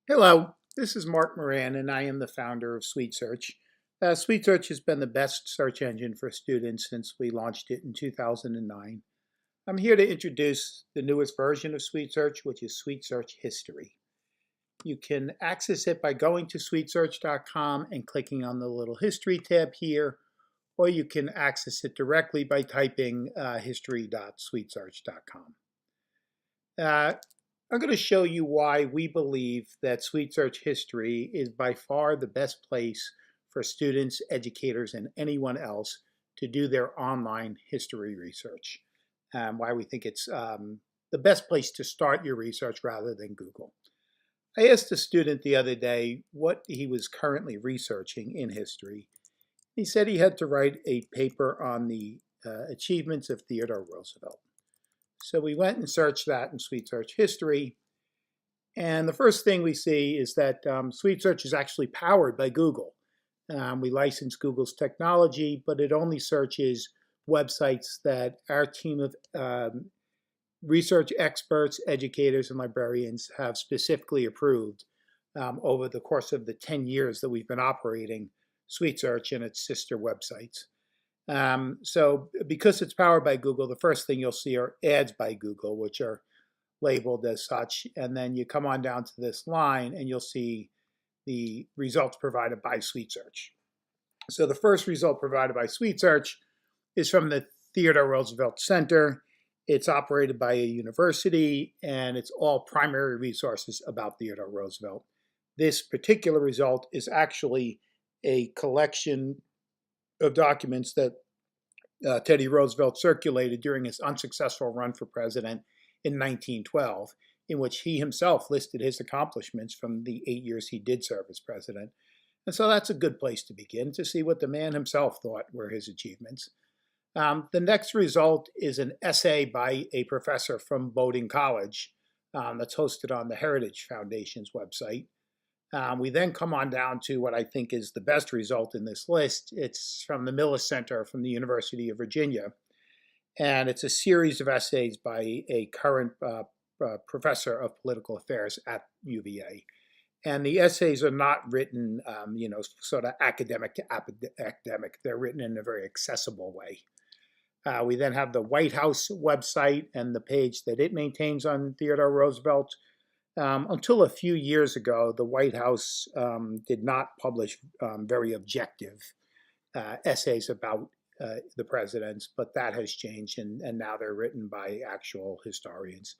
Hello, this is Mark Moran, and I am the founder of SweetSearch. SweetSearch has been the best search engine for students since we launched it in 2009. I'm here to introduce the newest version of SweetSearch, which is SweetSearch History. You can access it by going to sweetsearch.com and clicking on the little History tab here, or you can access it directly by typing history.sweetsearch.com. I'm going to show you why we believe that SweetSearch History is by far the best place for students, educators, and anyone else to do their online history research. Why we think it's the best place to start your research rather than Google. I asked a student the other day what he was currently researching in history. He said he had to write a paper on the achievements of Theodore Roosevelt. So we went and searched that in SweetSearch History. And the first thing we see is that SweetSearch is actually powered by Google. We license Google's technology, but it only searches websites that our team of research experts, educators, and librarians have specifically approved over the course of the 10 years that we've been operating SweetSearch and its sister websites. So because it's powered by Google, the first thing you'll see are ads by Google, which are labeled as such. And then you come on down to this line and you'll see the results provided by SweetSearch. So the first result provided by SweetSearch is from the Theodore Roosevelt Center. It's operated by a university, and it's all primary resources about Theodore Roosevelt. This particular result is actually a collection of documents that Teddy Roosevelt circulated during his unsuccessful run for president in 1912, in which he himself listed his accomplishments from the 8 years he did serve as president. And so that's a good place to begin, to see what the man himself thought were his achievements. The next result is an essay by a professor from Bowdoin College that's hosted on the Heritage Foundation's website. We then come on down to what I think is the best result in this list. It's from the Miller Center from the University of Virginia. And it's a series of essays by a current professor of political affairs at UVA. And the essays are not written, sort of academic to academic. They're written in a very accessible way. We then have the White House website and the page that it maintains on Theodore Roosevelt. Until a few years ago, the White House did not publish very objective essays about the presidents, but that has changed, and now they're written by actual historians.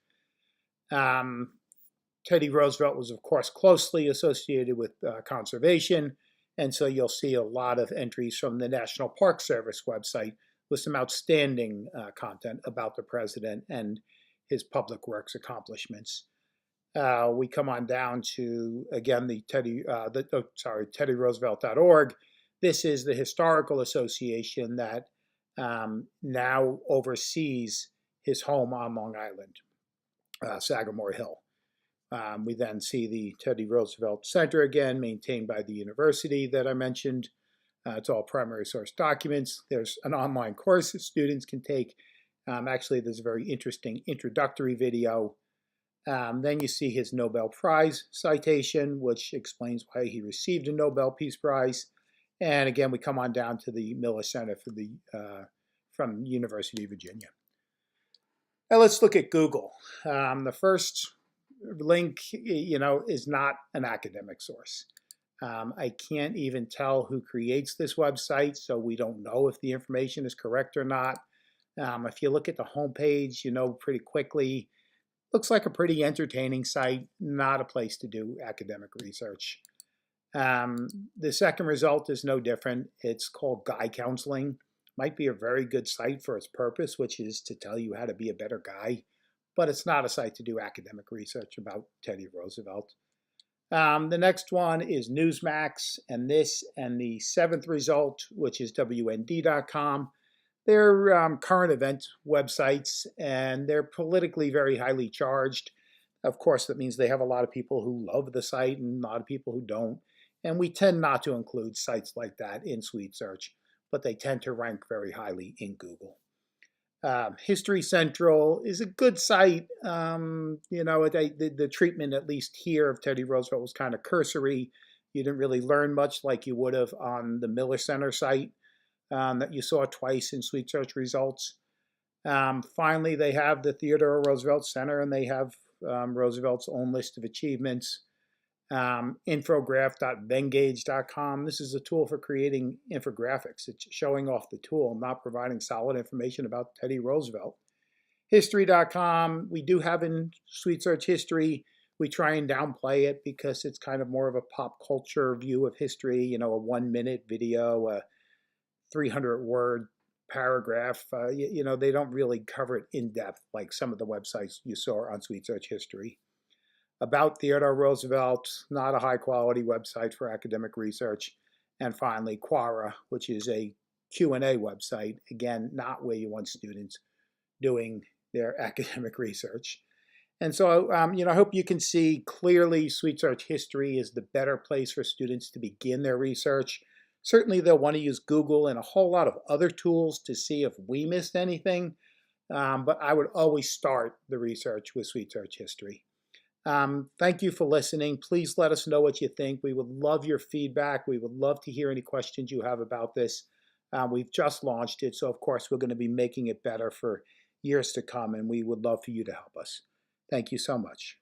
Teddy Roosevelt was, of course, closely associated with conservation, and so you'll see a lot of entries from the National Park Service website with some outstanding content about the president and his public works accomplishments. We come on down to, again, the TeddyRoosevelt.org. This is the historical association that now oversees his home on Long Island, Sagamore Hill. We then see the Teddy Roosevelt Center again, maintained by the university that I mentioned. It's all primary source documents. There's an online course that students can take. Actually, there's a very interesting introductory video. Then you see his Nobel Prize citation, which explains why he received a Nobel Peace Prize. And again, we come on down to the Miller Center for from University of Virginia. Now let's look at Google. The first link, is not an academic source. I can't even tell who creates this website, so we don't know if the information is correct or not. If you look at the homepage, you know pretty quickly. Looks like a pretty entertaining site, not a place to do academic research. The second result is no different. It's called Guy Counseling. Might be a very good site for its purpose, which is to tell you how to be a better guy, but it's not a site to do academic research about Teddy Roosevelt. The next one is Newsmax, and the seventh result, which is WND.com. They're current event websites, and they're politically very highly charged. Of course, that means they have a lot of people who love the site and a lot of people who don't. And we tend not to include sites like that in SweetSearch, but they tend to rank very highly in Google. History Central is a good site. The treatment, at least here, of Teddy Roosevelt was kind of cursory. You didn't really learn much like you would have on the Miller Center site that you saw twice in SweetSearch results. Finally, they have the Theodore Roosevelt Center, and they have Roosevelt's own list of achievements. Infograph.vengage.com. This is a tool for creating infographics. It's showing off the tool, not providing solid information about Teddy Roosevelt. History.com. We do have in SweetSearch History. We try and downplay it because it's kind of more of a pop culture view of history, a 1-minute video, a 300-word paragraph. They don't really cover it in depth like some of the websites you saw on SweetSearch History. About Theodore Roosevelt, not a high-quality website for academic research. And finally, Quora, which is a Q&A website. Again, not where you want students doing their academic research. And so, I hope you can see clearly SweetSearch History is the better place for students to begin their research. Certainly, they'll want to use Google and a whole lot of other tools to see if we missed anything. But I would always start the research with SweetSearch History. Thank you for listening. Please let us know what you think. We would love your feedback. We would love to hear any questions you have about this. We've just launched it, so of course we're going to be making it better for years to come, and we would love for you to help us. Thank you so much.